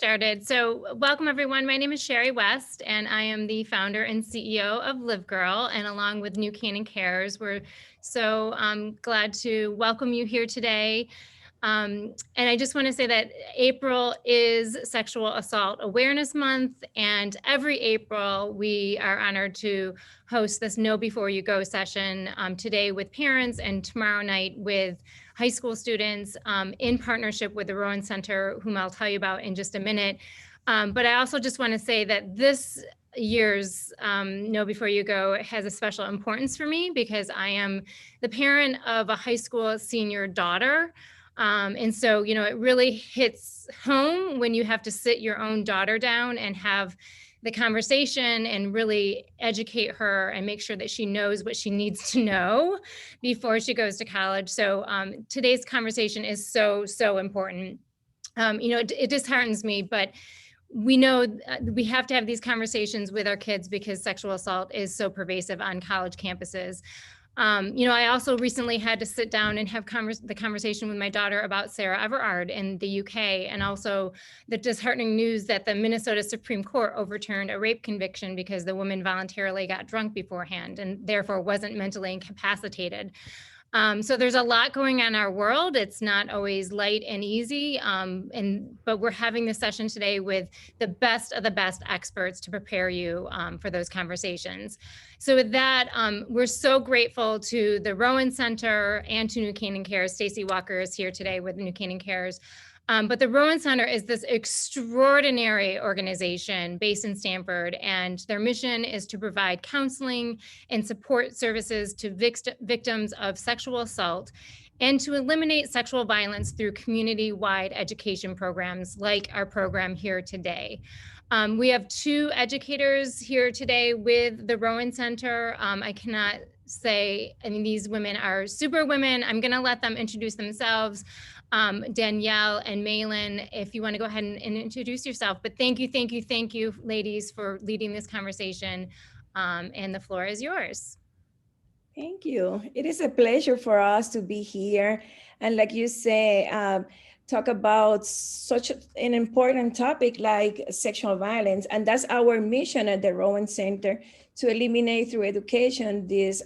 started. So welcome everyone. My name is Sherry West and I am the founder and CEO of Live Girl, and along with New Canaan Cares, we're so glad to welcome you here today. And I just want to say that April is Sexual Assault Awareness Month, and every April we are honored to host this Know Before You Go session today with parents and tomorrow night with high school students in partnership with the Rowan Center, whom I'll tell you about in just a minute. But I also just want to say that this year's Know Before You Go has a special importance for me because I am the parent of a high school senior daughter. And so, it really hits home when you have to sit your own daughter down and have the conversation and really educate her and make sure that she knows what she needs to know before she goes to college. So today's conversation is so, so important. It disheartens me, but we know we have to have these conversations with our kids because sexual assault is so pervasive on college campuses. I also recently had to sit down and have the conversation with my daughter about Sarah Everard in the UK, and also the disheartening news that the Minnesota Supreme Court overturned a rape conviction because the woman voluntarily got drunk beforehand and therefore wasn't mentally incapacitated. So there's a lot going on in our world. It's not always light and easy, but we're having this session today with the best of the best experts to prepare you for those conversations. So with that, we're so grateful to the Rowan Center and to New Canaan Cares. Stacey Walker is here today with New Canaan Cares. But the Rowan Center is this extraordinary organization based in Stanford, and their mission is to provide counseling and support services to victims of sexual assault and to eliminate sexual violence through community-wide education programs like our program here today. We have two educators here today with the Rowan Center. I cannot say, these women are super women. I'm gonna let them introduce themselves. Danielle and Malin, if you want to go ahead and introduce yourself. But thank you, ladies, for leading this conversation. And the floor is yours. Thank you. It is a pleasure for us to be here. And like you say, talk about such an important topic like sexual violence. And that's our mission at the Rowan Center, to eliminate through education these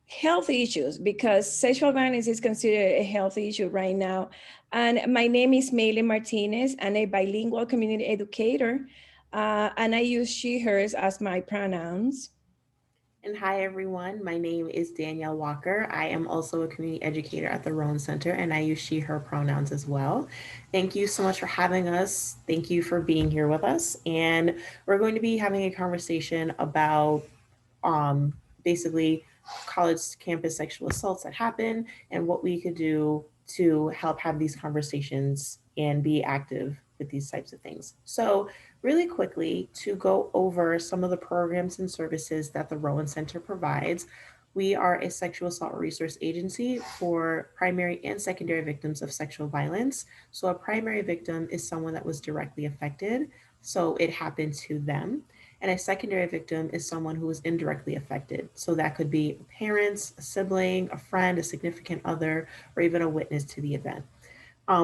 health issues, because sexual violence is considered a health issue right now. And my name is Malin Martinez. I'm a bilingual community educator, and I use she, hers as my pronouns. And hi, everyone. My name is Danielle Walker. I am also a community educator at the Rowan Center, and I use she, her pronouns as well. Thank you so much for having us. Thank you for being here with us. And we're going to be having a conversation about basically college campus sexual assaults that happen and what we could do to help have these conversations and be active with these types of things. So really quickly, to go over some of the programs and services that the Rowan Center provides, we are a sexual assault resource agency for primary and secondary victims of sexual violence. So a primary victim is someone that was directly affected, so it happened to them. And a secondary victim is someone who was indirectly affected. So that could be parents, a sibling, a friend, a significant other, or even a witness to the event.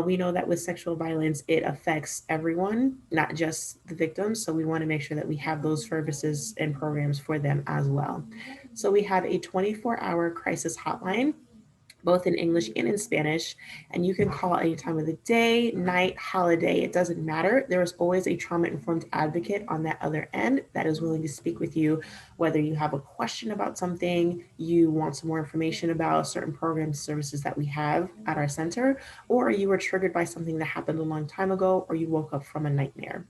We know that with sexual violence, it affects everyone, not just the victims. So we want to make sure that we have those services and programs for them as well. So we have a 24-hour crisis hotline, both in English and in Spanish. And you can call any time of the day, night, holiday, it doesn't matter. There is always a trauma-informed advocate on that other end that is willing to speak with you, whether you have a question about something, you want some more information about certain programs, services that we have at our center, or you were triggered by something that happened a long time ago, or you woke up from a nightmare.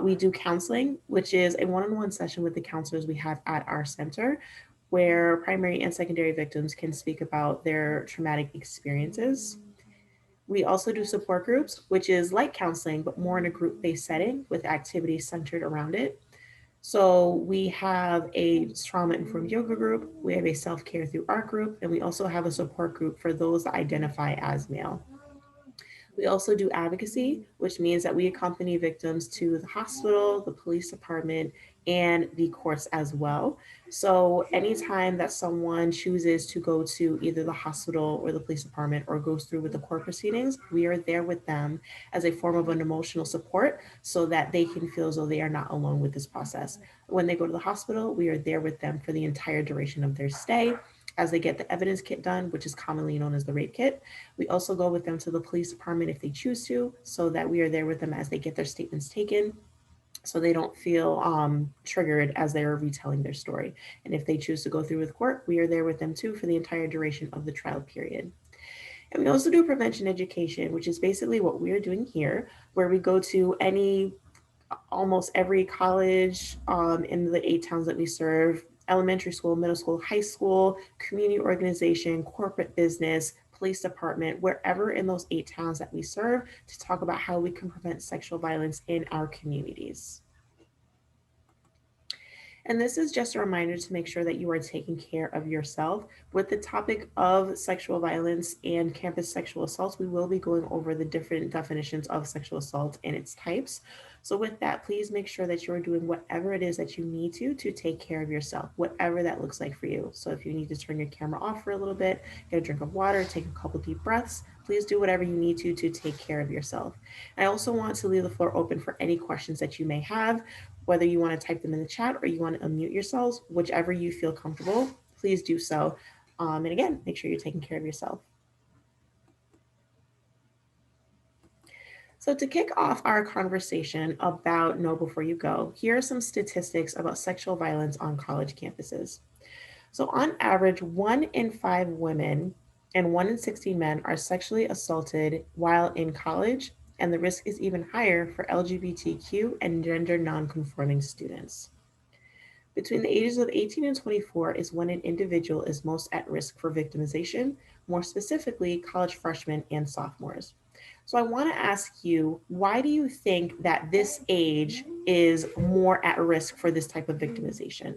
We do counseling, which is a one-on-one session with the counselors we have at our center, where primary and secondary victims can speak about their traumatic experiences. We also do support groups, which is like counseling, but more in a group-based setting with activities centered around it. So we have a trauma-informed yoga group, we have a self-care through art group, and we also have a support group for those that identify as male. We also do advocacy, which means that we accompany victims to the hospital, the police department, and the courts as well. So anytime that someone chooses to go to either the hospital or the police department or goes through with the court proceedings, we are there with them as a form of an emotional support so that they can feel as though they are not alone with this process. When they go to the hospital, we are there with them for the entire duration of their stay as they get the evidence kit done, which is commonly known as the rape kit. We also go with them to the police department if they choose to, so that we are there with them as they get their statements taken, so they don't feel triggered as they are retelling their story. And if they choose to go through with court, we are there with them too for the entire duration of the trial period. And we also do prevention education, which is basically what we're doing here, where we go to almost every college in the 8 towns that we serve: elementary school, middle school, high school, community organization, corporate business, police department, wherever in those 8 towns that we serve, to talk about how we can prevent sexual violence in our communities. And this is just a reminder to make sure that you are taking care of yourself. With the topic of sexual violence and campus sexual assaults, we will be going over the different definitions of sexual assault and its types. So with that, please make sure that you're doing whatever it is that you need to take care of yourself, whatever that looks like for you. So if you need to turn your camera off for a little bit, get a drink of water, take a couple deep breaths, please do whatever you need to take care of yourself. I also want to leave the floor open for any questions that you may have, whether you want to type them in the chat or you want to unmute yourselves, whichever you feel comfortable, please do so. And again, make sure you're taking care of yourself. So to kick off our conversation about Know Before You Go, here are some statistics about sexual violence on college campuses. So on average, 1 in 5 women and 1 in 16 men are sexually assaulted while in college, and the risk is even higher for LGBTQ and gender nonconforming students. Between the ages of 18 and 24 is when an individual is most at risk for victimization, more specifically, college freshmen and sophomores. So I want to ask you, why do you think that this age is more at risk for this type of victimization?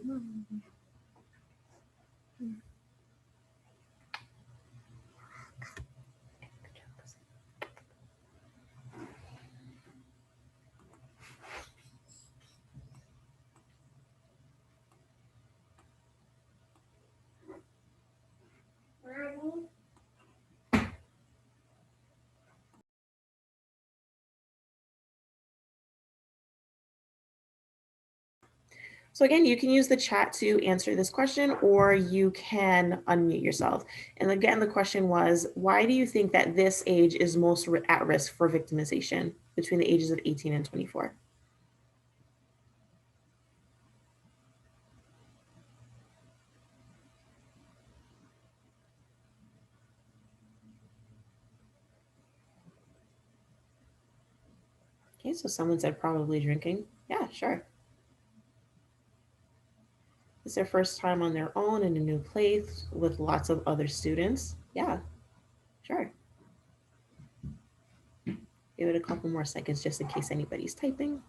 So again, you can use the chat to answer this question, or you can unmute yourself. And again, the question was, why do you think that this age is most at risk for victimization between the ages of 18 and 24? Okay, so someone said probably drinking. Yeah, sure. It's their first time on their own in a new place with lots of other students. Yeah, sure. Give it a couple more seconds just in case anybody's typing.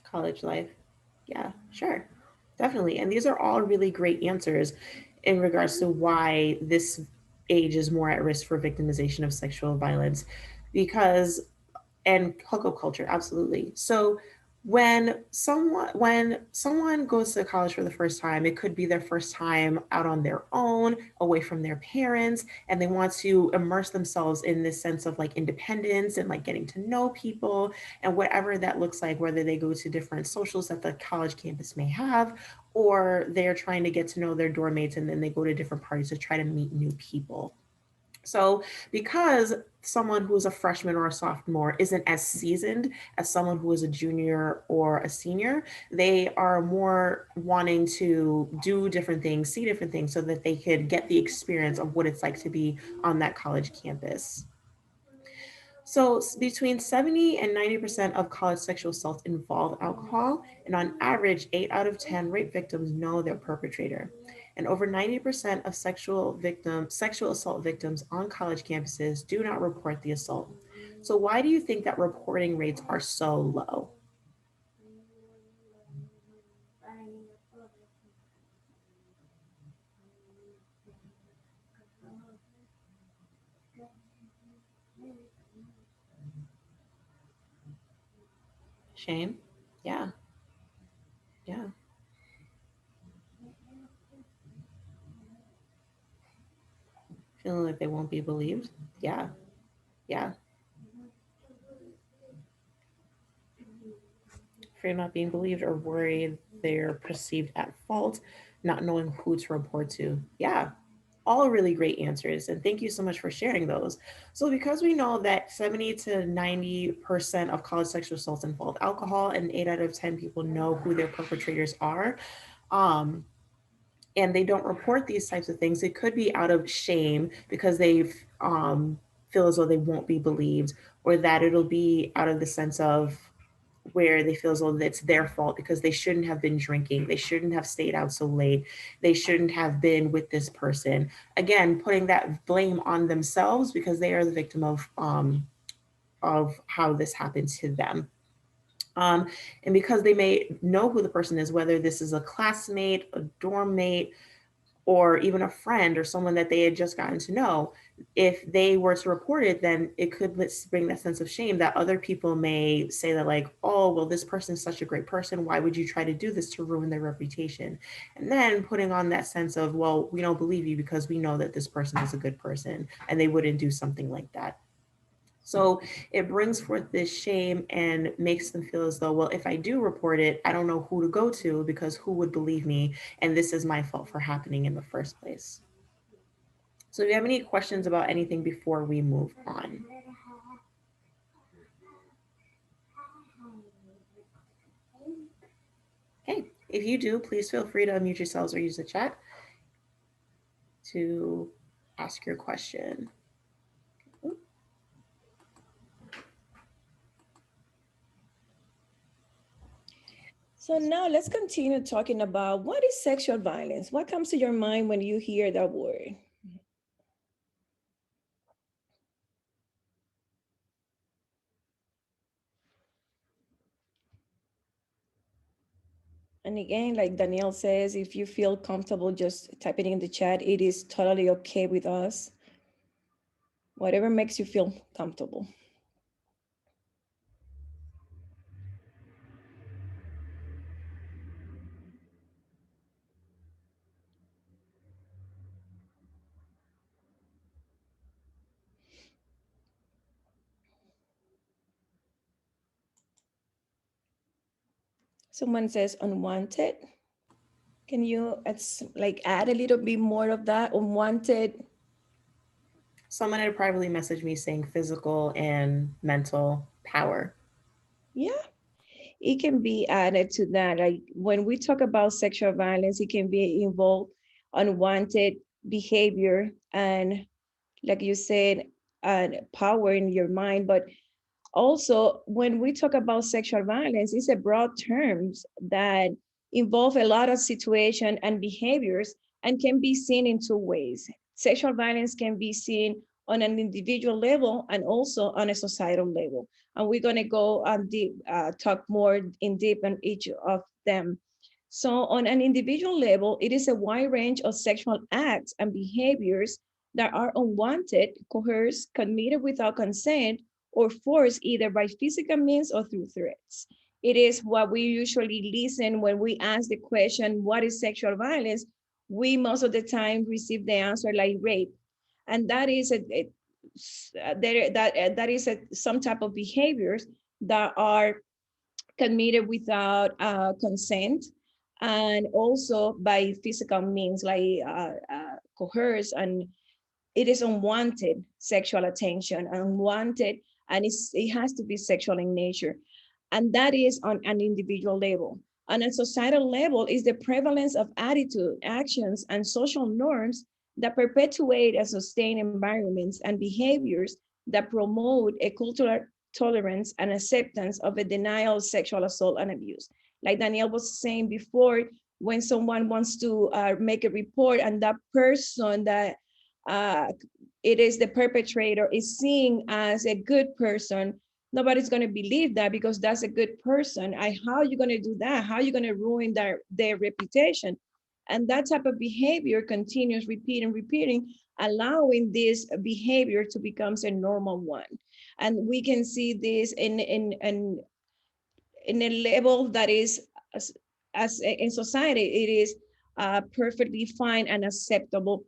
College life. Yeah, sure. Definitely. And these are all really great answers in regards to why this age is more at risk for victimization of sexual violence, because and hookup culture, absolutely. So when someone goes to college for the first time, it could be their first time out on their own, away from their parents, and they want to immerse themselves in this sense of like independence and like getting to know people and whatever that looks like, whether they go to different socials that the college campus may have, or they're trying to get to know their dorm mates and then they go to different parties to try to meet new people. So because someone who is a freshman or a sophomore isn't as seasoned as someone who is a junior or a senior, they are more wanting to do different things, see different things so that they could get the experience of what it's like to be on that college campus. So between 70 and 90% of college sexual assaults involve alcohol, and on average, 8 out of 10 rape victims know their perpetrator. And over 90% of sexual assault victims on college campuses do not report the assault. So why do you think that reporting rates are so low? Shame. Yeah. Yeah. Feeling like they won't be believed. Yeah. Yeah. Fear not being believed or worried they're perceived at fault, not knowing who to report to. Yeah, all really great answers. And thank you so much for sharing those. So, because we know that 70 to 90% of college sexual assaults involve alcohol, and 8 out of 10 people know who their perpetrators are, um, and they don't report these types of things, it could be out of shame because they feel as though they won't be believed, or that it'll be out of the sense of where they feel as though it's their fault because they shouldn't have been drinking, they shouldn't have stayed out so late, they shouldn't have been with this person. Again, putting that blame on themselves because they are the victim of how this happened to them. Um, and because they may know who the person is, whether this is a classmate, a dorm mate, or even a friend or someone that they had just gotten to know, if they were to report it, then it could bring that sense of shame that other people may say that, like, oh, well, this person is such a great person. Why would you try to do this to ruin their reputation? And then putting on that sense of, well, we don't believe you because we know that this person is a good person and they wouldn't do something like that. So it brings forth this shame and makes them feel as though, well, if I do report it, I don't know who to go to because who would believe me? And this is my fault for happening in the first place. So if you have any questions about anything before we move on? Okay, if you do, please feel free to unmute yourselves or use the chat to ask your question. So now let's continue talking about what is sexual violence. What comes to your mind when you hear that word? And again, like Danielle says, if you feel comfortable just typing in the chat, it is totally okay with us. Whatever makes you feel comfortable. Someone says unwanted. Can you add a little bit more of that? Unwanted. Someone had privately messaged me saying physical and mental power. Yeah, it can be added to that. Like when we talk about sexual violence, it can be involved unwanted behavior and, like you said, power in your mind. But also, when we talk about sexual violence, it's a broad terms that involve a lot of situation and behaviors and can be seen in two ways. Sexual violence can be seen on an individual level and also on a societal level. And we're going to go on deep, talk more in deep on each of them. So on an individual level, it is a wide range of sexual acts and behaviors that are unwanted, coerced, committed without consent, or forced either by physical means or through threats. It is what we usually listen when we ask the question, what is sexual violence? We most of the time receive the answer like rape. And that is some type of behaviors that are committed without consent and also by physical means like coerce, and it is unwanted sexual attention, unwanted, and it has to be sexual in nature. And that is on an individual level. On a societal level is the prevalence of attitude, actions, and social norms that perpetuate and sustain environments and behaviors that promote a cultural tolerance and acceptance of a denial of sexual assault and abuse. Like Danielle was saying before, when someone wants to make a report and that person that uh, it is the perpetrator is seen as a good person, nobody's going to believe that because that's a good person. How are you going to do that? How are you going to ruin their reputation? And that type of behavior continues repeating, allowing this behavior to become a normal one. And we can see this in in a level that is, as in society, it is perfectly fine and acceptable,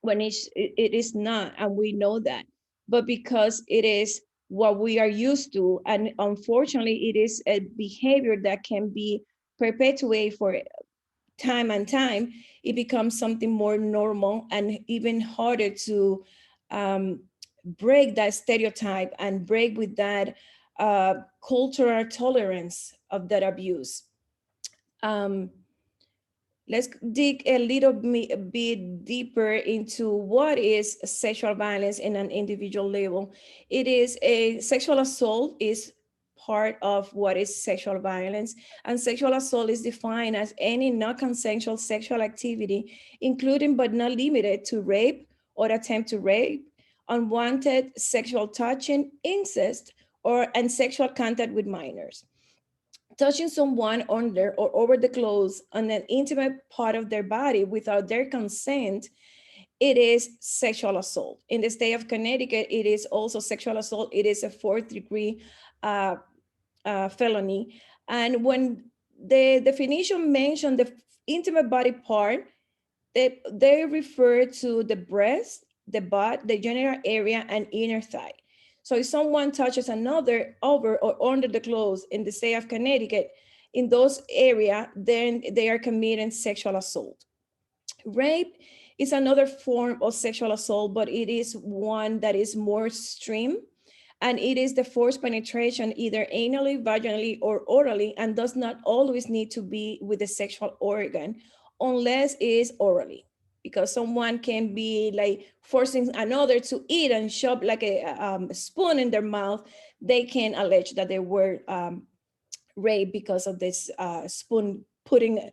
when it is not, and we know that. But because it is what we are used to, and unfortunately it is a behavior that can be perpetuated for time and time, it becomes something more normal and even harder to um, break that stereotype and break with that cultural tolerance of that abuse. Um, let's dig a little bit deeper into what is sexual violence in an individual level. It is a sexual assault is part of what is sexual violence, and sexual assault is defined as any non-consensual sexual activity, including but not limited to rape or attempt to rape, unwanted sexual touching, incest, or and sexual contact with minors. Touching someone under or over the clothes on an intimate part of their body without their consent, it is sexual assault. In the state of Connecticut, it is also sexual assault. It is a fourth degree uh, felony. And when the definition mentioned the intimate body part, they refer to the breast, the butt, the genital area, and inner thigh. So if someone touches another over or under the clothes in the state of Connecticut, in those areas, then they are committing sexual assault. Rape is another form of sexual assault, but it is one that is more extreme, and it is the forced penetration either anally, vaginally, or orally, and does not always need to be with the sexual organ unless it is orally. Because someone can be like forcing another to eat and shove like a spoon in their mouth, they can allege that they were raped because of this spoon putting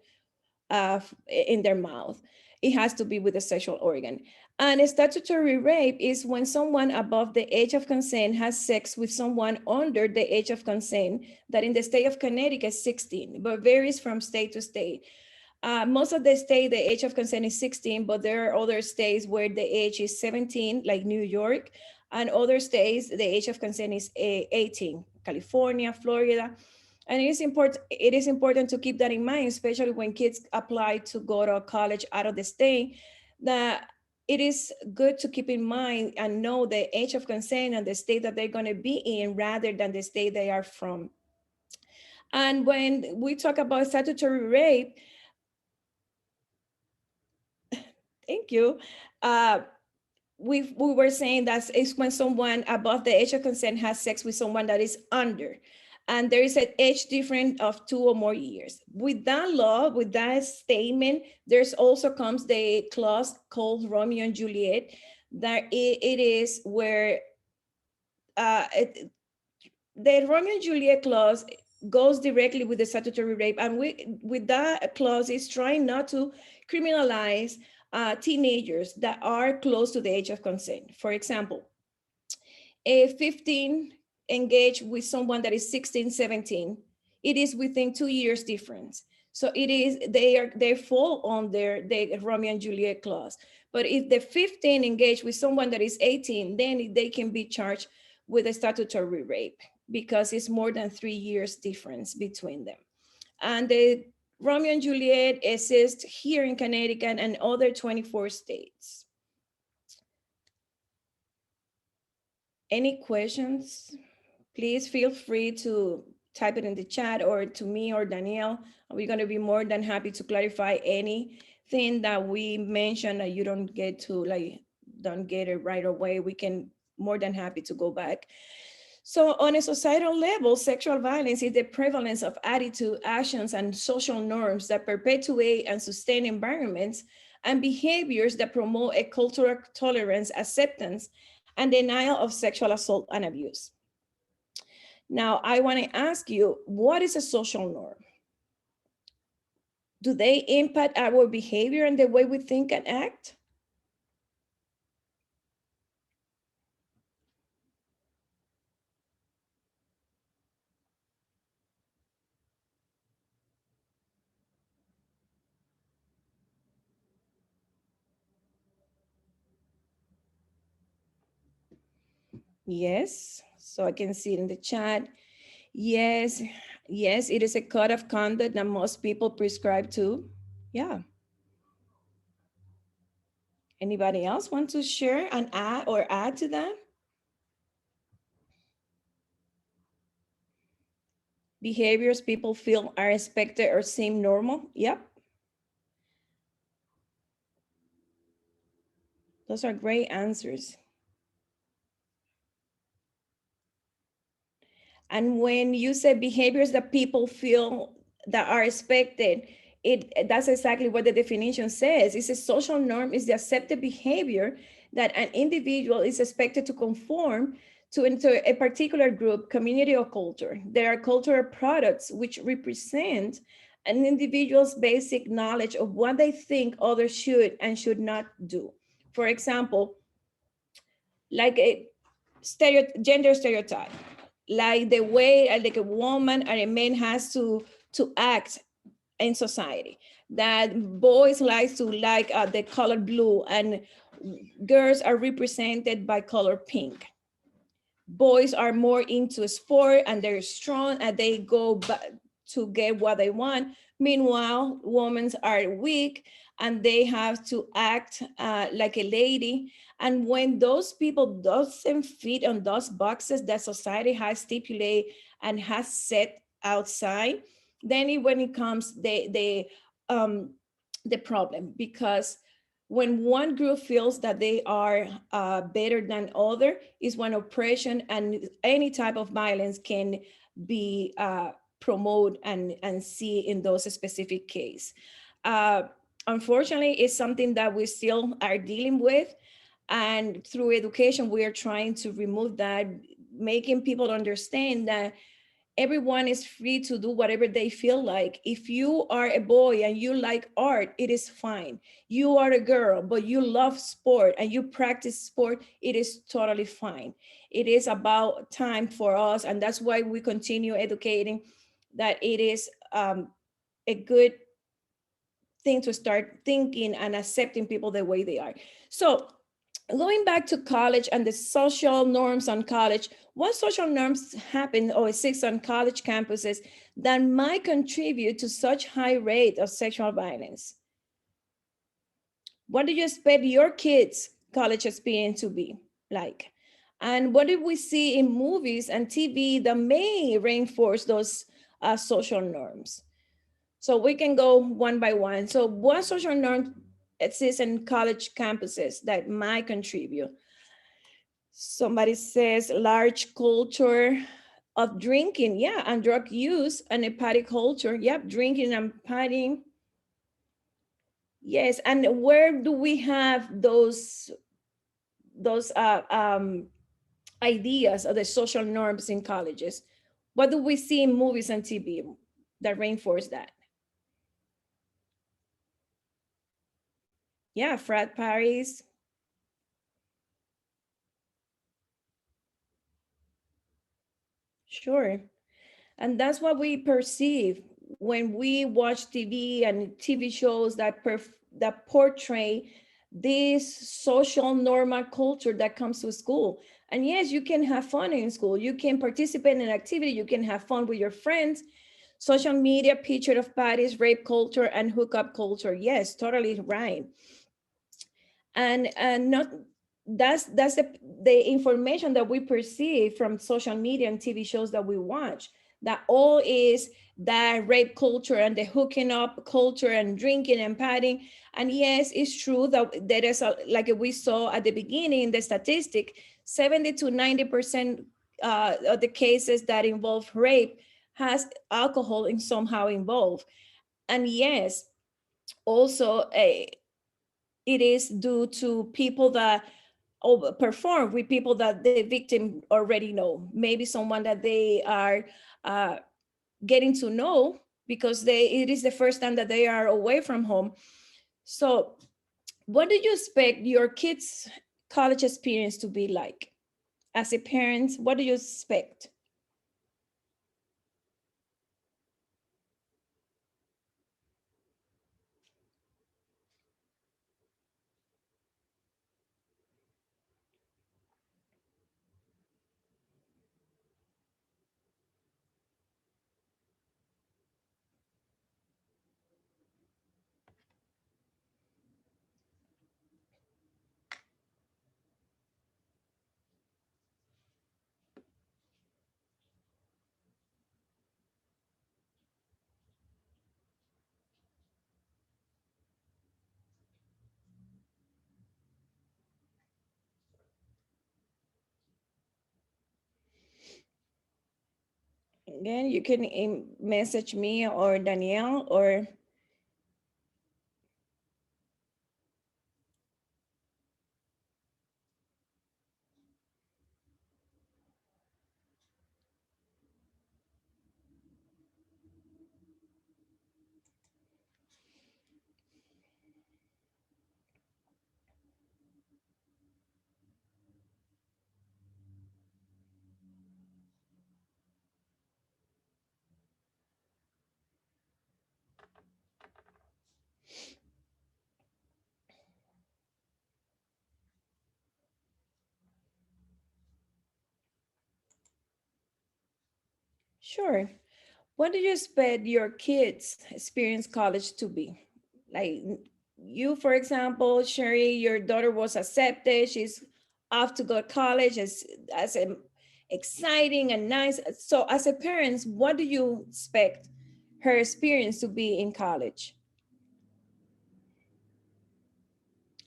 in their mouth. It has to be with a sexual organ. And a statutory rape is when someone above the age of consent has sex with someone under the age of consent, that in the state of Connecticut is 16, but varies from state to state. Most of the state, the age of consent is 16, but there are other states where the age is 17, like New York, and other states, the age of consent is 18, California, Florida. And it is important to keep that in mind, especially when kids apply to go to college out of the state, that it is good to keep in mind and know the age of consent and the state that they're going to be in rather than the state they are from. And when we talk about statutory rape, thank you. Uh, we were saying that it's when someone above the age of consent has sex with someone that is under, and there is an age difference of 2 or more years. With that law, with that statement, there's also comes the clause called Romeo and Juliet, that it is where the Romeo and Juliet clause goes directly with the statutory rape, and with that clause is trying not to criminalize teenagers that are close to the age of consent. For example, a 15 engaged with someone that is 16, 17, it is within 2 years difference. So it is they fall under the Romeo and Juliet clause. But if the 15 engaged with someone that is 18, then they can be charged with a statutory rape because it's more than 3 years difference between them. And the Romeo and Juliet exists here in Connecticut and other 24 states. Any questions? Please feel free to type it in the chat or to me or Danielle. We're going to be more than happy to clarify anything that we mentioned that you don't get to don't get it right away. We can more than happy to go back. So on a societal level, sexual violence is the prevalence of attitude, actions, and social norms that perpetuate and sustain environments and behaviors that promote a cultural tolerance, acceptance, and denial of sexual assault and abuse. Now, I want to ask you, what is a social norm? Do they impact our behavior and the way we think and act? Yes, so I can see it in the chat. Yes, Yes, it is a code of conduct that most people prescribe to. Yeah. Anybody else want to share and add to that? Behaviors people feel are expected or seem normal. Yep. Those are great answers. And when you say behaviors that people feel that are expected, that's exactly what the definition says. It's a social norm, is the accepted behavior that an individual is expected to conform to into a particular group, community, or culture. There are cultural products which represent an individual's basic knowledge of what they think others should and should not do. For example, like a gender stereotype, like the way like a woman or a man has to act in society, that boys like to like the color blue and girls are represented by color pink. Boys are more into sport and they're strong and they go to get what they want. Meanwhile, women are weak and they have to act like a lady. And when those people doesn't fit on those boxes that society has stipulated and has set outside, then when it comes the problem, because when one group feels that they are better than other is when oppression and any type of violence can be promoted and see in those specific case. Uh, Unfortunately, it's something that we still are dealing with. And through education, we are trying to remove that, making people understand that everyone is free to do whatever they feel like. If you are a boy and you like art, it is fine. You are a girl, but you love sport and you practice sport, it is totally fine. It is about time for us. And that's why we continue educating that it is a good thing to start thinking and accepting people the way they are. So going back to college and the social norms on college, what social norms happen or exist on college campuses that might contribute to such high rate of sexual violence? What do you expect your kids' college experience to be like? And what did we see in movies and TV that may reinforce those social norms? So we can go one by one. So what social norms exist in college campuses that might contribute? Somebody says large culture of drinking, yeah, and drug use and a party culture. Yep, drinking and partying. Yes, and where do we have those ideas of the social norms in colleges? What do we see in movies and TV that reinforce that? Yeah, frat parties. Sure. And that's what we perceive when we watch TV and TV shows that portray this social normal culture that comes to school. And yes, you can have fun in school. You can participate in an activity. You can have fun with your friends. Social media picture of parties, rape culture, and hookup culture. Yes, totally right. And not that's the information that we perceive from social media and TV shows that we watch, that all is that rape culture and the hooking up culture and drinking and partying. And yes, it's true that there is like we saw at the beginning, the statistic, 70 to 90% of the cases that involve rape has alcohol in somehow involved. And yes, also it is due to people that perform with people that the victim already know, maybe someone that they are uh, getting to know because it is the first time that they are away from home. So what do you expect your kids college experience to be like? As a parent, what do you expect? Again, you can message me or Danielle or sure. What do you expect your kids' experience college to be? Like you, for example, Sherry, your daughter was accepted. She's off to go to college as a, exciting and nice. So as a parent, what do you expect her experience to be in college?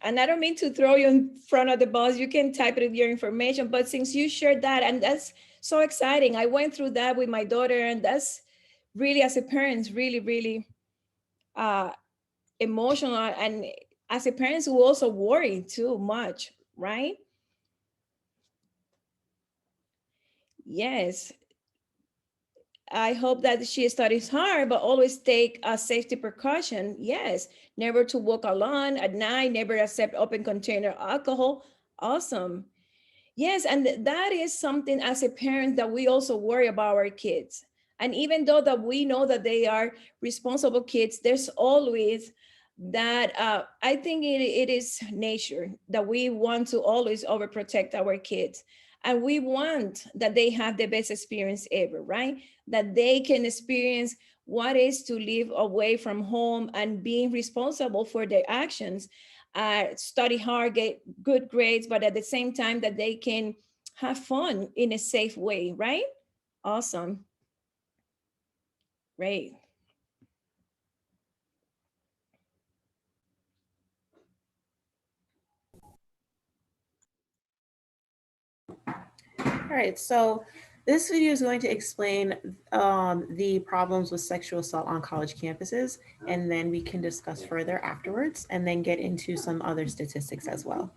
And I don't mean to throw you in front of the bus. You can type it in your information, but since you shared that, and that's so exciting. I went through that with my daughter, and that's really, as a parent, really, really uh, emotional. And as a parent, who also worry too much, right? Yes. I hope that she studies hard, but always take a safety precaution. Yes, never to walk alone at night, never accept open container alcohol. Awesome. Yes, and that is something as a parent that we also worry about our kids. And even though that we know that they are responsible kids, there's always that I think it is nature that we want to always overprotect our kids. And we want that they have the best experience ever, right? That they can experience what is to live away from home and being responsible for their actions, study hard, get good grades, but at the same time that they can have fun in a safe way, right? Awesome. Great. All right, so this video is going to explain the problems with sexual assault on college campuses, and then we can discuss further afterwards and then get into some other statistics as well.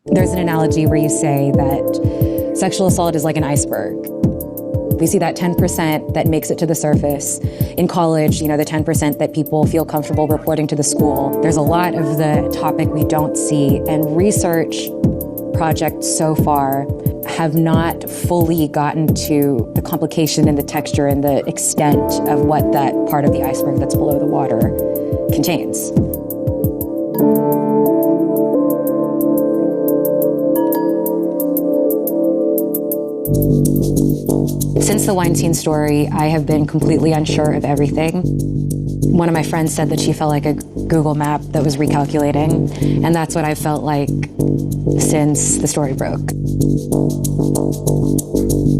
There's an analogy where you say that sexual assault is like an iceberg. We see that 10% that makes it to the surface. In college, the 10% that people feel comfortable reporting to the school. There's a lot of the topic we don't see, and research projects so far have not fully gotten to the complication and the texture and the extent of what that part of the iceberg that's below the water contains. Since the Weinstein story, I have been completely unsure of everything. One of my friends said that she felt like a Google map that was recalculating, and that's what I felt like since the story broke.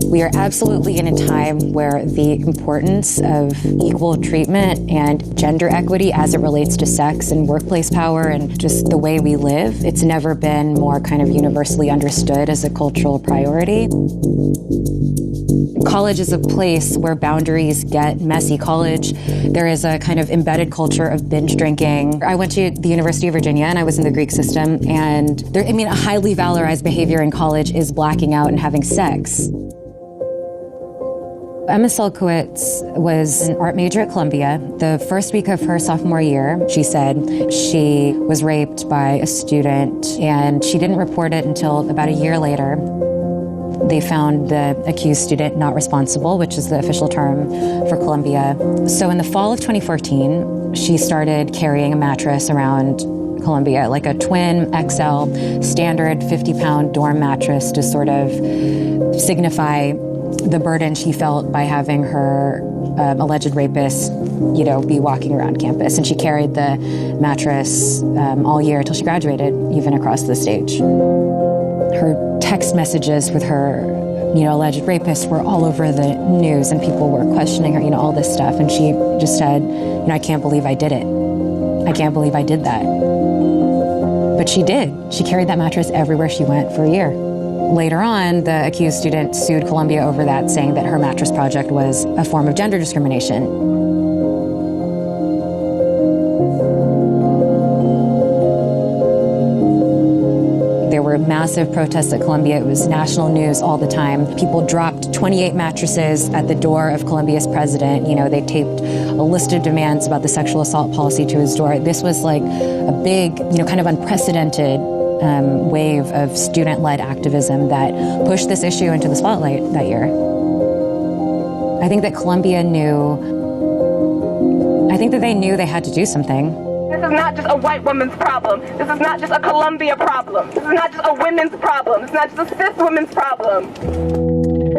We are absolutely in a time where the importance of equal treatment and gender equity as it relates to sex and workplace power and just the way we live, it's never been more kind of universally understood as a cultural priority. College is a place where boundaries get messy. College, there is a kind of embedded culture of binge drinking. I went to the University of Virginia and I was in the Greek system, and a highly valorized behavior in college is blacking out and having sex. Emma Selkowitz was an art major at Columbia. The first week of her sophomore year, she said she was raped by a student, and she didn't report it until about a year later. They found the accused student not responsible, which is the official term for Columbia. So in the fall of 2014, she started carrying a mattress around Columbia, like a twin XL standard 50-pound dorm mattress, to sort of signify the burden she felt by having her alleged rapist, be walking around campus. And she carried the mattress all year until she graduated, even across the stage. Her text messages with her, alleged rapist were all over the news, and people were questioning her, all this stuff. And she just said, I can't believe I did it. I can't believe I did that. But she did. She carried that mattress everywhere she went for a year. Later on, the accused student sued Columbia over that, saying that her mattress project was a form of gender discrimination. There were massive protests at Columbia. It was national news all the time. People dropped 28 mattresses at the door of Columbia's president. You know, they taped a list of demands about the sexual assault policy to his door. This was like a big, kind of unprecedented wave of student-led activism that pushed this issue into the spotlight that year. I think that Columbia knew, they knew they had to do something. This is not just a white woman's problem. This is not just a Columbia problem. This is not just a women's problem. It's not just a cis women's problem.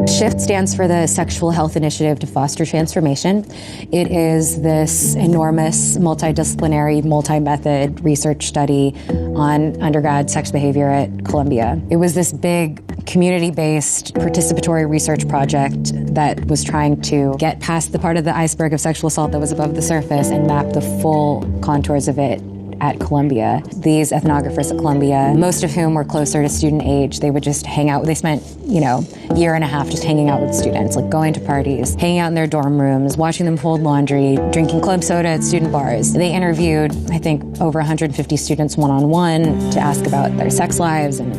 SHIFT stands for the Sexual Health Initiative to Foster Transformation. It is this enormous multidisciplinary, multi-method research study on undergrad sex behavior at Columbia. It was this big community-based participatory research project that was trying to get past the part of the iceberg of sexual assault that was above the surface and map the full contours of it at Columbia. These ethnographers at Columbia, most of whom were closer to student age, they would just hang out. They spent, a year and a half just hanging out with students, like going to parties, hanging out in their dorm rooms, watching them fold laundry, drinking club soda at student bars. They interviewed, I think, over 150 students one-on-one to ask about their sex lives and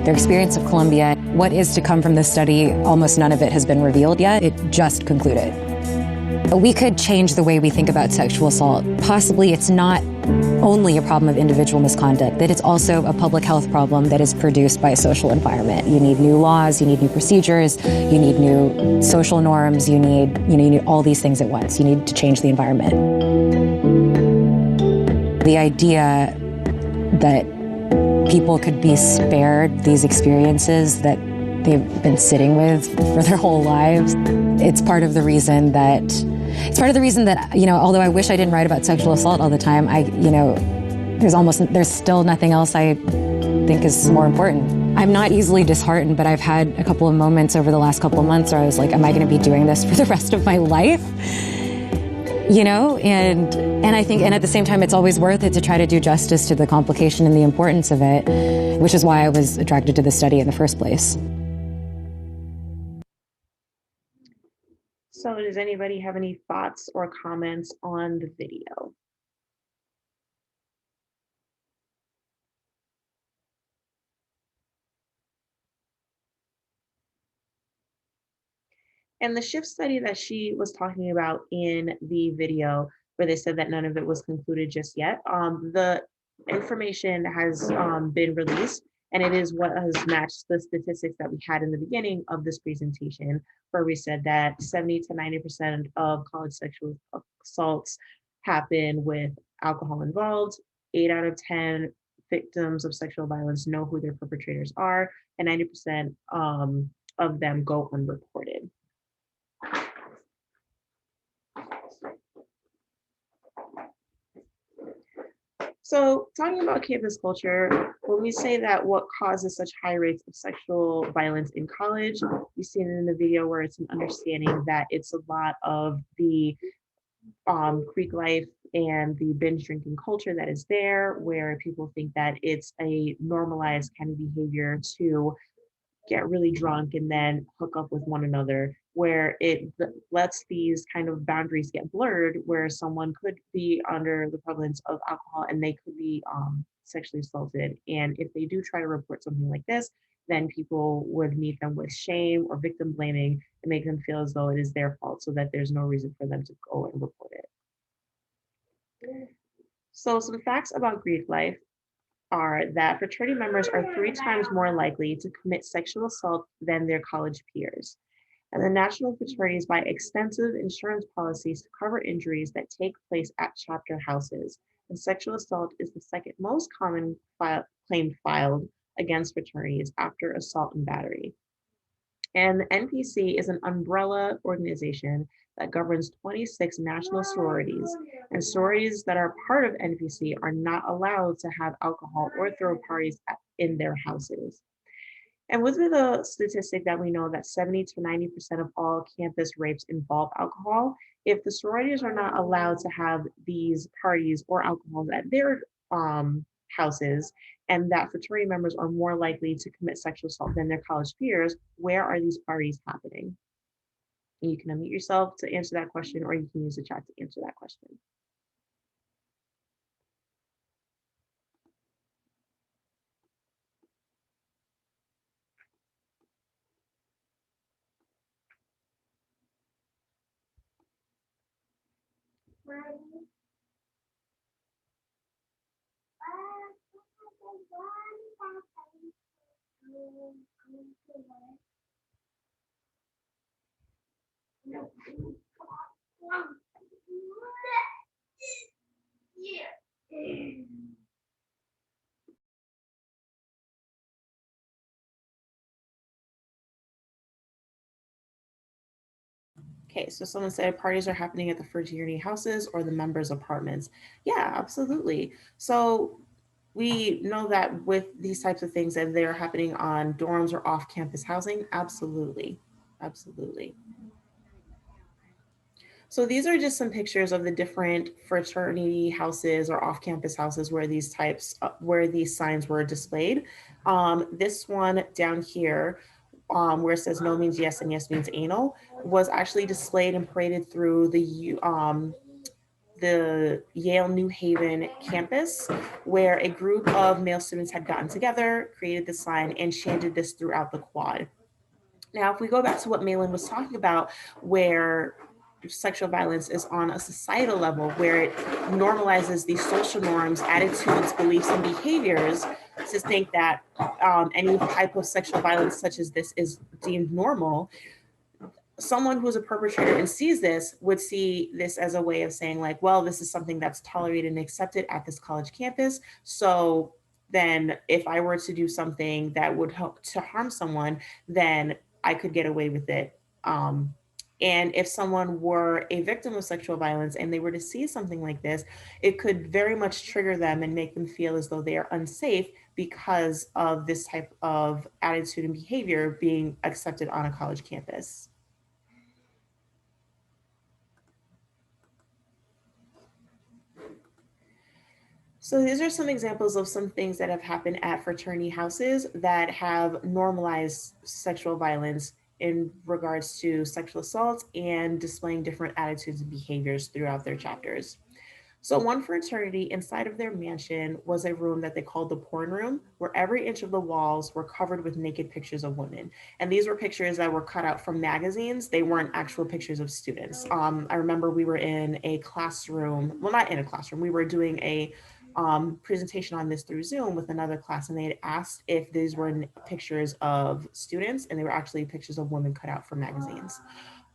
their experience of Columbia. What is to come from this study, almost none of it has been revealed yet. It just concluded. We could change the way we think about sexual assault. Possibly it's not only a problem of individual misconduct, that it's also a public health problem that is produced by a social environment. You need new laws, you need new procedures, you need new social norms, you need all these things at once. You need to change the environment. The idea that people could be spared these experiences that they've been sitting with for their whole lives, it's part of the reason that although I wish I didn't write about sexual assault all the time, there's still nothing else I think is more important. I'm not easily disheartened, but I've had a couple of moments over the last couple of months where I was like, am I going to be doing this for the rest of my life? And I think, and at the same time, it's always worth it to try to do justice to the complication and the importance of it, which is why I was attracted to the study in the first place. So does anybody have any thoughts or comments on the video? And the SHIFT study that she was talking about in the video, where they said that none of it was concluded just yet, the information has been released, and it is what has matched the statistics that we had in the beginning of this presentation, where we said that 70 to 90% of college sexual assaults happen with alcohol involved. 8 out of 10 victims of sexual violence know who their perpetrators are, and 90% of them go unreported. So talking about campus culture, when we say that what causes such high rates of sexual violence in college, we see it in the video where it's an understanding that it's a lot of the Greek life and the binge drinking culture that is there, where people think that it's a normalized kind of behavior to get really drunk and then hook up with one another, where it lets these kind of boundaries get blurred, where someone could be under the prevalence of alcohol and they could be sexually assaulted. And if they do try to report something like this, then people would meet them with shame or victim blaming and make them feel as though it is their fault, so that there's no reason for them to go and report it. So some facts about Greek life are that fraternity members are 3 times more likely to commit sexual assault than their college peers. And the national fraternities buy extensive insurance policies to cover injuries that take place at chapter houses. And sexual assault is the second most common claim filed against fraternities after assault and battery. And the NPC is an umbrella organization that governs 26 national sororities, and sororities that are part of NPC are not allowed to have alcohol or throw parties in their houses. And with the statistic that we know that 70 to 90% of all campus rapes involve alcohol, if the sororities are not allowed to have these parties or alcohol at their houses, and that fraternity members are more likely to commit sexual assault than their college peers, where are these parties happening? And you can unmute yourself to answer that question, or you can use the chat to answer that question. Okay, so someone said parties are happening at the fraternity houses or the members' apartments. Yeah, absolutely. So we know that with these types of things that they're happening on dorms or off-campus housing. Absolutely, absolutely. So these are just some pictures of the different fraternity houses or off-campus houses where where these signs were displayed. This one down here, where it says no means yes and yes means anal, was actually displayed and paraded through the Yale New Haven campus, where a group of male students had gotten together, created this sign, and chanted this throughout the quad. Now, if we go back to what Malin was talking about, where sexual violence is on a societal level, where it normalizes these social norms, attitudes, beliefs, and behaviors, to think that any type of sexual violence such as this is deemed normal, someone who's a perpetrator and sees this would see this as a way of saying like, well, this is something that's tolerated and accepted at this college campus. So then if I were to do something that would help to harm someone, then I could get away with it. And if someone were a victim of sexual violence and they were to see something like this, it could very much trigger them and make them feel as though they are unsafe because of this type of attitude and behavior being accepted on a college campus. So these are some examples of some things that have happened at fraternity houses that have normalized sexual violence in regards to sexual assault and displaying different attitudes and behaviors throughout their chapters. So one fraternity inside of their mansion was a room that they called the porn room, where every inch of the walls were covered with naked pictures of women. And these were pictures that were cut out from magazines. They weren't actual pictures of students. I remember we were in a classroom, well, not in a classroom, we were doing a presentation on this through Zoom with another class, and they had asked if these were pictures of students, and they were actually pictures of women cut out from magazines.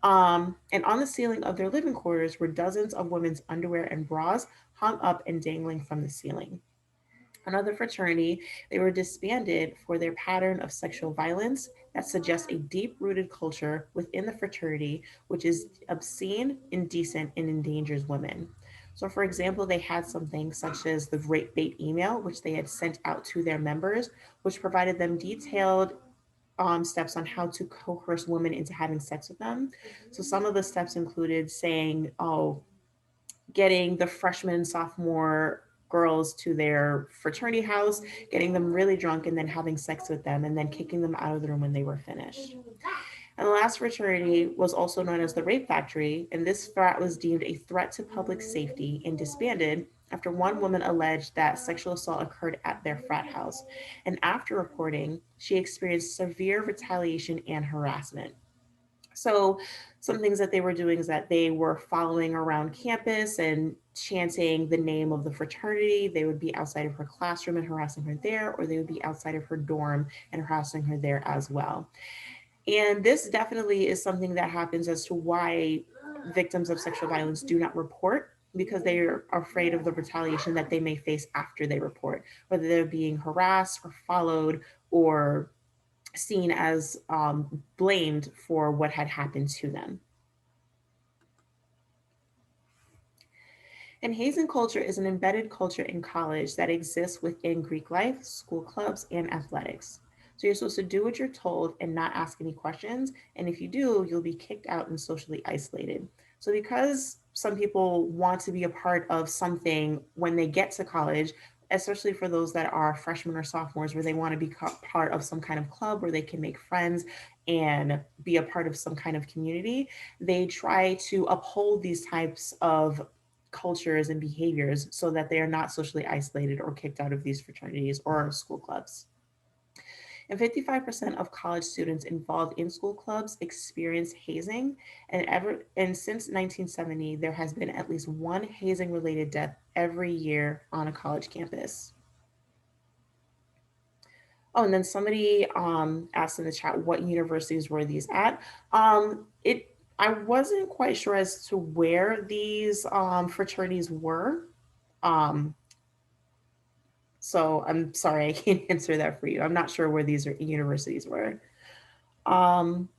And on the ceiling of their living quarters were dozens of women's underwear and bras hung up and dangling from the ceiling. Another fraternity, they were disbanded for their pattern of sexual violence that suggests a deep-rooted culture within the fraternity, which is obscene, indecent, and endangers women. So for example, they had something such as the rape bait email, which they had sent out to their members, which provided them detailed steps on how to coerce women into having sex with them. So some of the steps included saying, oh, getting the freshman, sophomore girls to their fraternity house, getting them really drunk, and then having sex with them, and then kicking them out of the room when they were finished. And the last fraternity was also known as the Rape Factory, and this frat was deemed a threat to public safety and disbanded after one woman alleged that sexual assault occurred at their frat house. And after reporting, she experienced severe retaliation and harassment. So some things that they were doing is that they were following around campus and chanting the name of the fraternity. They would be outside of her classroom and harassing her there, or they would be outside of her dorm and harassing her there as well. And this definitely is something that happens as to why victims of sexual violence do not report, because they are afraid of the retaliation that they may face after they report, whether they're being harassed or followed or seen as blamed for what had happened to them. And hazing culture is an embedded culture in college that exists within Greek life, school clubs, and athletics. So you're supposed to do what you're told and not ask any questions. And if you do, you'll be kicked out and socially isolated. So because some people want to be a part of something when they get to college, especially for those that are freshmen or sophomores, where they want to be part of some kind of club where they can make friends and be a part of some kind of community. They try to uphold these types of cultures and behaviors so that they are not socially isolated or kicked out of these fraternities or school clubs. And 55% of college students involved in school clubs experience hazing. And since 1970, there has been at least one hazing related death every year on a college campus. Oh, and then somebody asked in the chat what universities were these at. It I wasn't quite sure as to where these fraternities were. Um, so I'm sorry, I can't answer that for you. I'm not sure where these universities were. Um,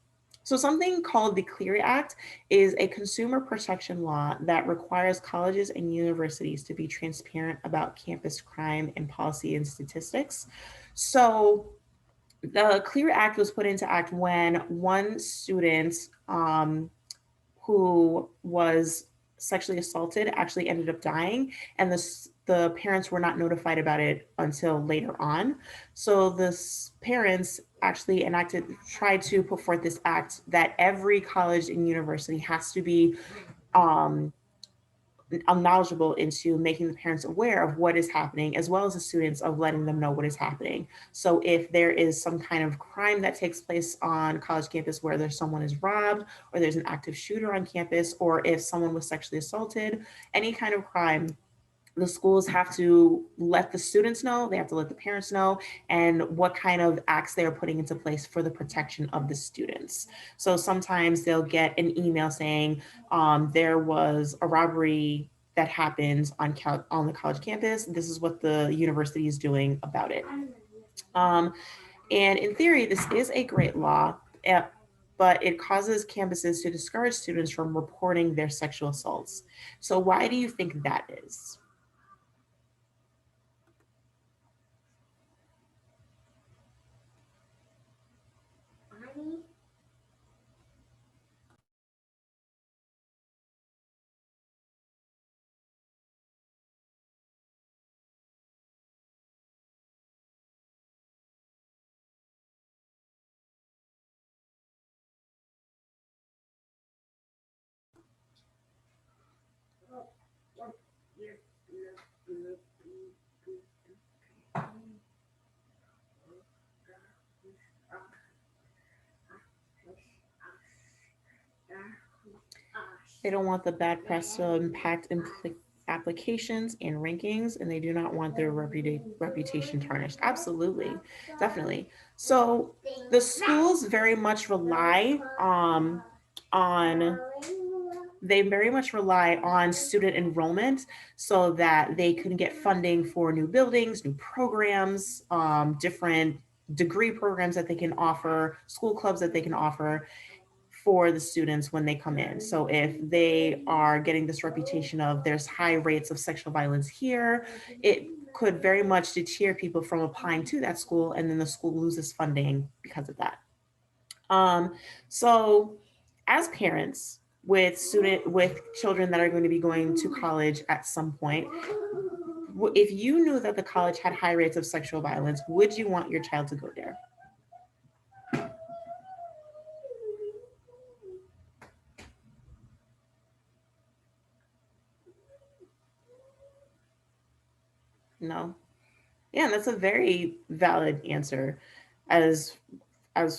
so something called the Clery Act is a consumer protection law that requires colleges and universities to be transparent about campus crime and policy and statistics. So the Clery Act was put into act when one student who was sexually assaulted actually ended up dying, and the parents were not notified about it until later on. So the parents actually tried to put forth this act that every college and university has to be um, knowledgeable into making the parents aware of what is happening, as well as the students of letting them know what is happening. So if there is some kind of crime that takes place on college campus, where there's someone is robbed, or there's an active shooter on campus, or if someone was sexually assaulted, any kind of crime, the schools have to let the students know, they have to let the parents know, and what kind of acts they are putting into place for the protection of the students. So sometimes they'll get an email saying there was a robbery that happened on the college campus. This is what the university is doing about it. And in theory, this is a great law, but it causes campuses to discourage students from reporting their sexual assaults. So why do you think that is? They don't want the bad press to impact applications and rankings, and they do not want their reputation tarnished. Absolutely, definitely. So the schools very much rely on they very much rely on student enrollment so that they can get funding for new buildings, new programs, different degree programs that they can offer, school clubs that they can offer for the students when they come in. So if they are getting this reputation of there's high rates of sexual violence here, it could very much deter people from applying to that school, and then the school loses funding because of that. So as parents with children that are going to be going to college at some point, if you knew that the college had high rates of sexual violence, would you want your child to go there? No. Yeah, that's a very valid answer as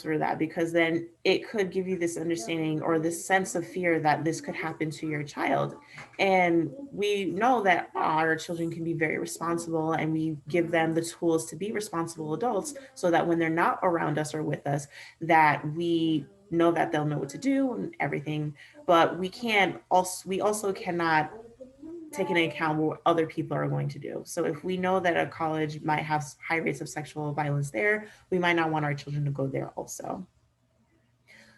for that, because then it could give you this understanding or this sense of fear that this could happen to your child. And we know that our children can be very responsible, and we give them the tools to be responsible adults so that when they're not around us or with us, that we know that they'll know what to do and everything. But we also cannot take into account what other people are going to do. So if we know that a college might have high rates of sexual violence there, we might not want our children to go there also.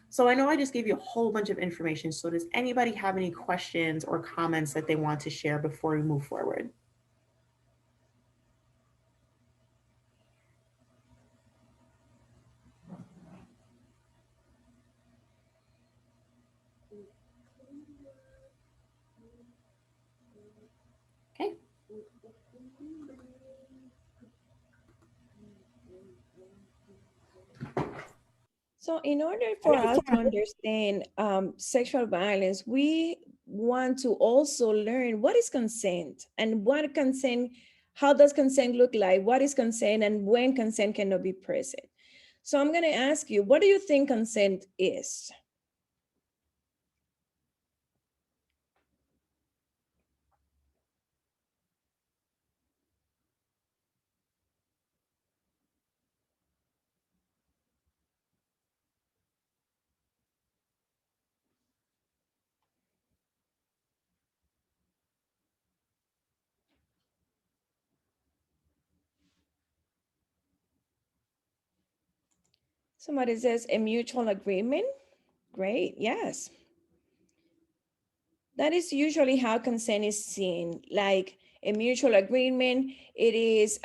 So I know I just gave you a whole bunch of information. So does anybody have any questions or comments that they want to share before we move forward? Okay. So in order for us to understand sexual violence, we want to also learn what is consent and what consent, how does consent look like, what is consent, and when consent cannot be present. So I'm going to ask you, what do you think consent is? Somebody says a mutual agreement. Great, yes. That is usually how consent is seen, like a mutual agreement. It is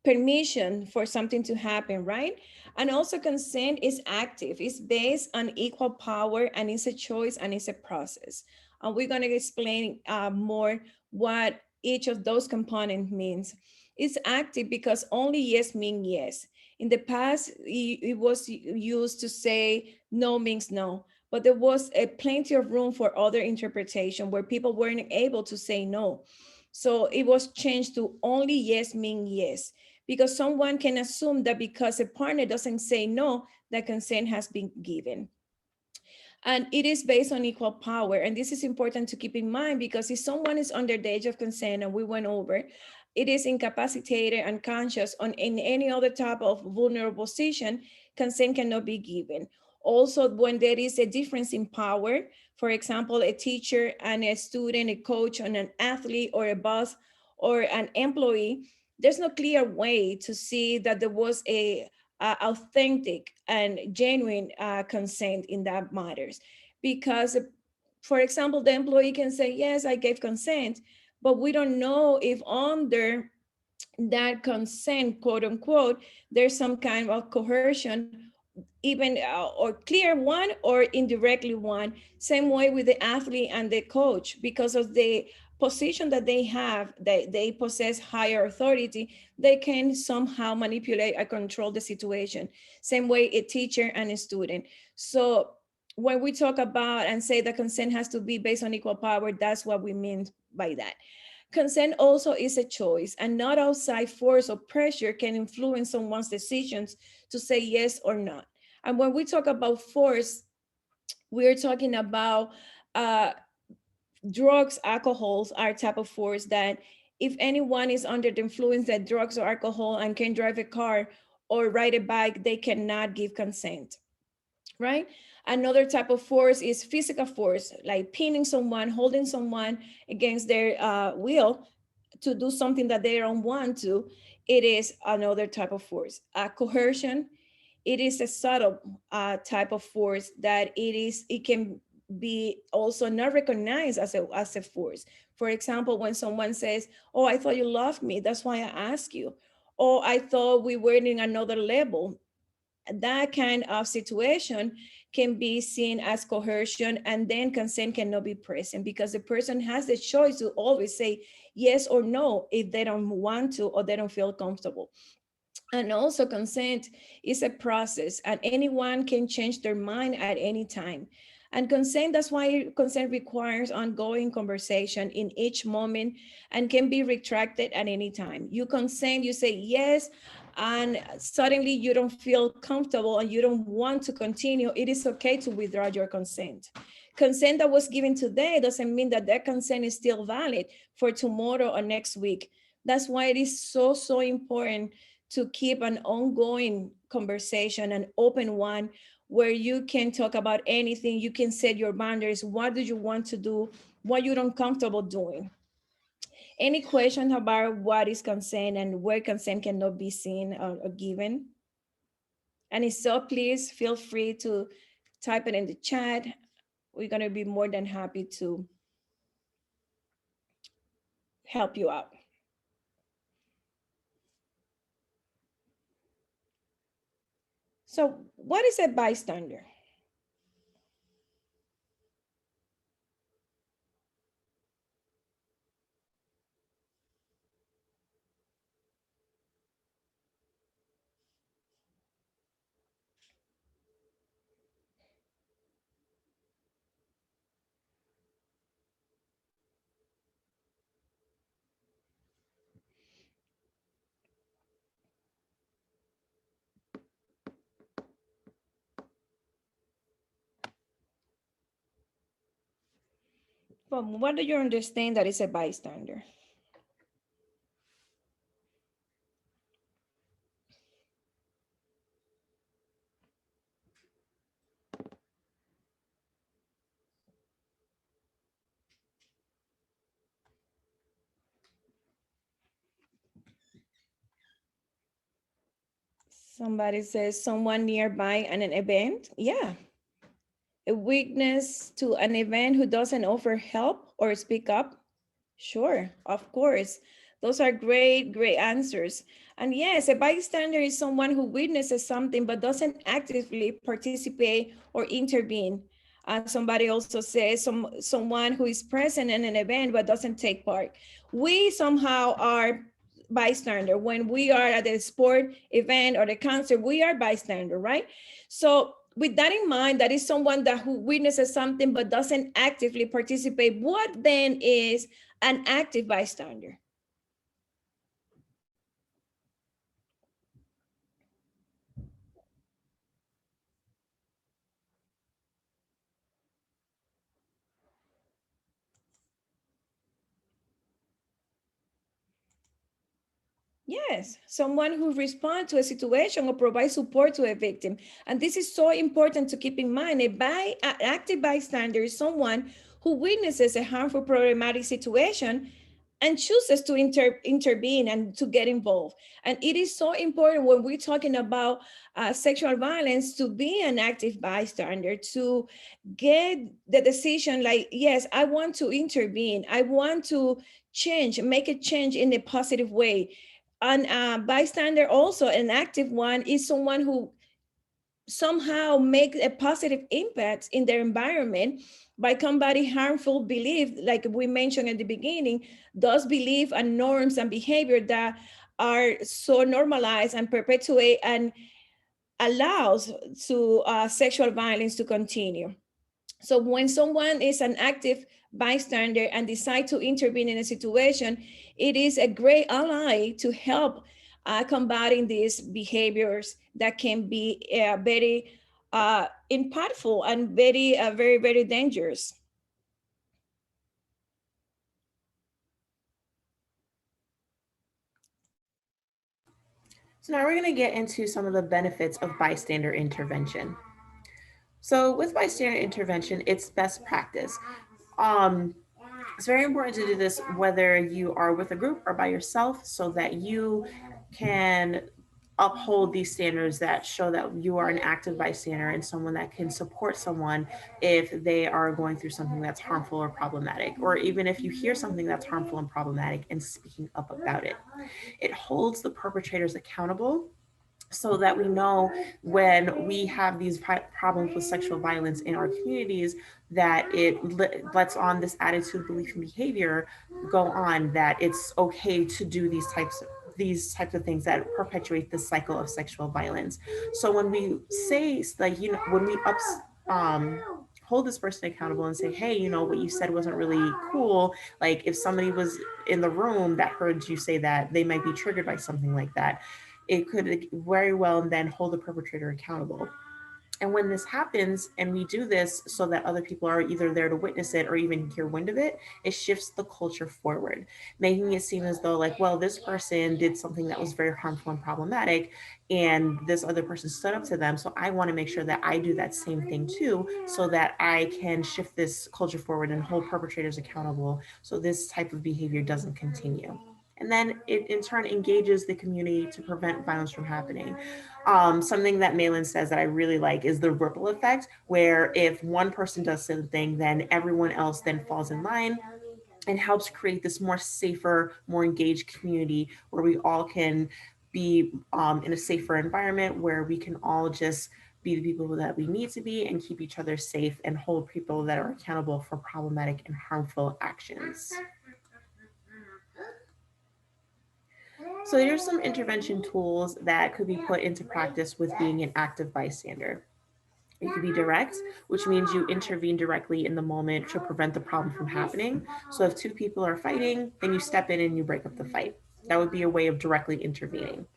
permission for something to happen, right? And also consent is active. It's based on equal power and it's a choice and it's a process. And we're going to explain more what each of those components means. It's active because only yes means yes. In the past, it was used to say no means no, but there was a plenty of room for other interpretation where people weren't able to say no. So it was changed to only yes mean yes, because someone can assume that because a partner doesn't say no, that consent has been given. And it is based on equal power. And this is important to keep in mind because if someone is under the age of consent, and we went over, it is incapacitated, unconscious, on in any other type of vulnerable position, consent cannot be given. Also, when there is a difference in power, for example, a teacher and a student, a coach and an athlete, or a boss or an employee, there's no clear way to see that there was a authentic and genuine consent in that matters. Because, for example, the employee can say, yes, I gave consent, but we don't know if under that consent, quote unquote, there's some kind of coercion, even or clear one or indirectly one. Same way with the athlete and the coach, because of the position that they have, they possess higher authority, they can somehow manipulate and control the situation. Same way a teacher and a student. So when we talk about and say that consent has to be based on equal power, that's what we mean by that. Consent also is a choice, and not outside force or pressure can influence someone's decisions to say yes or not. And when we talk about force, we're talking about uh, drugs, alcohols are a type of force that if anyone is under the influence of drugs or alcohol and can drive a car or ride a bike, they cannot give consent, right? Another type of force is physical force, like pinning someone, holding someone against their will to do something that they don't want to. It is another type of force. Coercion, it is a subtle type of force that it can be also not recognized as a force. For example, when someone says, oh, I thought you loved me, that's why I asked you. Or I thought we were in another level. That kind of situation can be seen as coercion, and then consent cannot be present because the person has the choice to always say yes or no if they don't want to or they don't feel comfortable. And also consent is a process and anyone can change their mind at any time. And consent, that's why consent requires ongoing conversation in each moment and can be retracted at any time. You consent, you say yes, and suddenly you don't feel comfortable and you don't want to continue. It is okay to withdraw your consent. Consent that was given today doesn't mean that that consent is still valid for tomorrow or next week. That's why it is so important to keep an ongoing conversation, an open one, where you can talk about anything. You can set your boundaries. What do you want to do? What you're uncomfortable doing? Any questions about what is consent and where consent cannot be seen or given? And if so, please feel free to type it in the chat. We're going to be more than happy to help you out. So, what is a bystander? From what do you understand that is a bystander? Somebody says someone nearby at an event. Yeah. A witness to an event who doesn't offer help or speak up. Sure, of course. Those are great, great answers. And yes, a bystander is someone who witnesses something but doesn't actively participate or intervene. Somebody also says someone who is present in an event but doesn't take part. We somehow are bystander. When we are at a sport event or the concert, we are bystander, right? So with that in mind, that is someone that who witnesses something but doesn't actively participate. What then is an active bystander? Yes, someone who responds to a situation or provides support to a victim. And this is so important to keep in mind. An active bystander is someone who witnesses a harmful, problematic situation and chooses to intervene and to get involved. And it is so important when we're talking about sexual violence to be an active bystander, to get the decision like, yes, I want to intervene. I want to change, make a change in a positive way. And bystander, also an active one, is someone who somehow make a positive impact in their environment by combating harmful belief, like we mentioned at the beginning, those belief and norms and behavior that are so normalized and perpetuate and allows to sexual violence to continue. So when someone is an active bystander and decide to intervene in a situation, it is a great ally to help combating these behaviors that can be very impactful and very, very dangerous. So now we're going to get into some of the benefits of bystander intervention. So with bystander intervention, it's best practice. Um, it's very important to do this whether you are with a group or by yourself so that you can uphold these standards that show that you are an active bystander and someone that can support someone if they are going through something that's harmful or problematic, or even if you hear something that's harmful and problematic and speaking up about it. It holds the perpetrators accountable so that we know when we have these problems with sexual violence in our communities that it lets on this attitude, belief, and behavior go on, that it's okay to do these types of things that perpetuate the cycle of sexual violence. So when we say, like, when we hold this person accountable and say, hey, what you said wasn't really cool. Like if somebody was in the room that heard you say that, they might be triggered by something like that. It could very well then hold the perpetrator accountable. And when this happens and we do this so that other people are either there to witness it or even hear wind of it, it shifts the culture forward, making it seem as though like, well, this person did something that was very harmful and problematic and this other person stood up to them. So I want to make sure that I do that same thing too, so that I can shift this culture forward and hold perpetrators accountable so this type of behavior doesn't continue. And then it in turn engages the community to prevent violence from happening. Something that Malin says that I really like is the ripple effect, where if one person does something, then everyone else then falls in line and helps create this more safer, more engaged community where we all can be in a safer environment, where we can all just be the people that we need to be and keep each other safe and hold people that are accountable for problematic and harmful actions. So here's some intervention tools that could be put into practice with being an active bystander. It could be direct, which means you intervene directly in the moment to prevent the problem from happening. So if two people are fighting, then you step in and you break up the fight. That would be a way of directly intervening.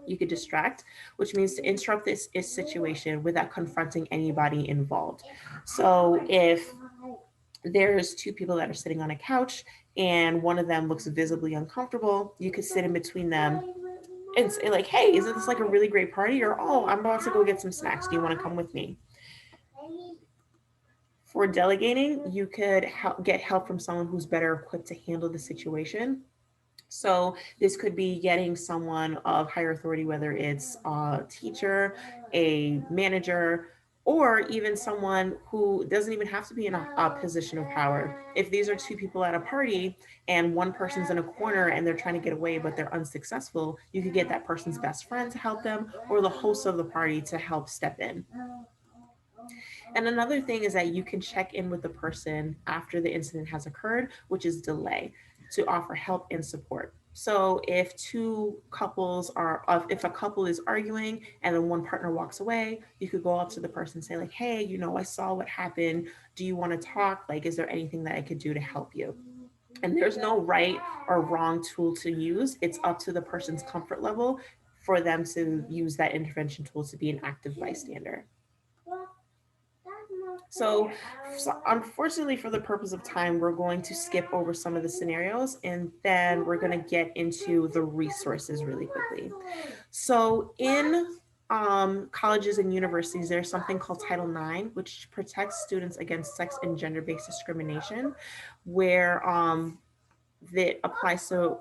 You could distract, which means to interrupt this situation without confronting anybody involved. So if there's two people that are sitting on a couch and one of them looks visibly uncomfortable, you could sit in between them and say like, hey, isn't this like a really great party? Or, oh, I'm about to go get some snacks. Do you want to come with me? For delegating, you could get help from someone who's better equipped to handle the situation. So this could be getting someone of higher authority, whether it's a teacher, a manager, or even someone who doesn't even have to be in a position of power. If these are two people at a party and one person's in a corner and they're trying to get away, but they're unsuccessful, you could get that person's best friend to help them or the host of the party to help step in. And another thing is that you can check in with the person after the incident has occurred, which is delay, to offer help and support. So if if a couple is arguing and then one partner walks away, you could go up to the person and say like, hey, you know, I saw what happened. Do you want to talk? Like, is there anything that I could do to help you? And there's no right or wrong tool to use. It's up to the person's comfort level for them to use that intervention tool to be an active bystander. So unfortunately, for the purpose of time, we're going to skip over some of the scenarios and then we're going to get into the resources really quickly. So in colleges and universities, there's something called Title IX, which protects students against sex and gender-based discrimination, where that applies to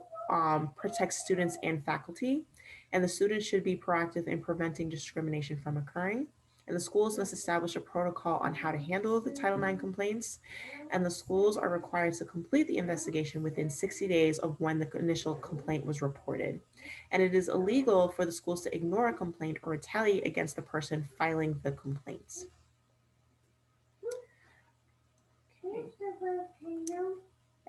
protect students and faculty. And the students should be proactive in preventing discrimination from occurring. And the schools must establish a protocol on how to handle the Title IX complaints. And the schools are required to complete the investigation within 60 days of when the initial complaint was reported. And it is illegal for the schools to ignore a complaint or retaliate against the person filing the complaints. Okay.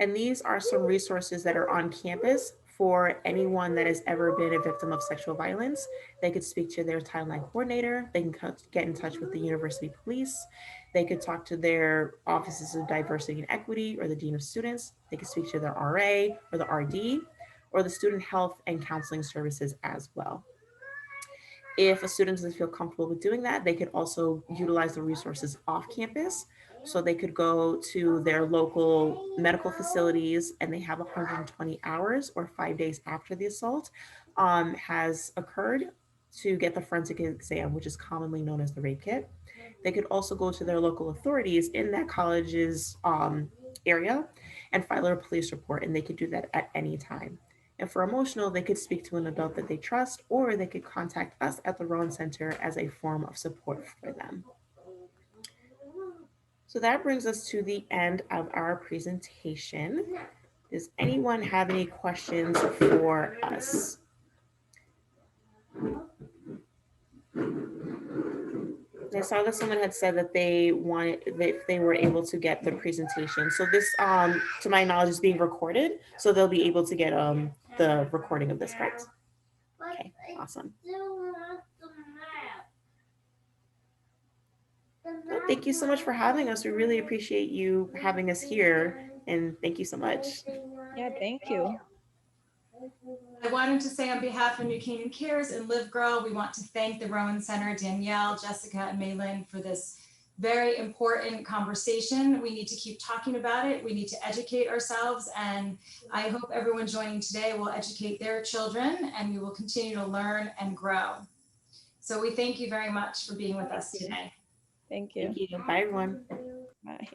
And these are some resources that are on campus for anyone that has ever been a victim of sexual violence. They could speak to their Title IX coordinator. They can get in touch with the university police. They could talk to their offices of diversity and equity or the dean of students. They could speak to their RA or the RD or the student health and counseling services as well. If a student doesn't feel comfortable with doing that, they could also utilize the resources off campus. So they could go to their local medical facilities and they have 120 hours or 5 days after the assault has occurred to get the forensic exam, which is commonly known as the rape kit. They could also go to their local authorities in that college's area and file a police report, and they could do that at any time. And for emotional, they could speak to an adult that they trust, or they could contact us at the Rowan Center as a form of support for them. So that brings us to the end of our presentation. Does anyone have any questions for us? I saw that someone had said that they were able to get the presentation. So this, to my knowledge, is being recorded. So they'll be able to get the recording of this, right? Okay, awesome. Well, thank you so much for having us. We really appreciate you having us here. And thank you so much. Yeah, thank you. I wanted to say on behalf of New Canaan Cares and Live Girl, we want to thank the Rowan Center, Danielle, Jessica, and Maylin for this very important conversation. We need to keep talking about it. We need to educate ourselves. And I hope everyone joining today will educate their children and we will continue to learn and grow. So we thank you very much for being with us today. Thank you. Thank you. Bye, everyone. Bye.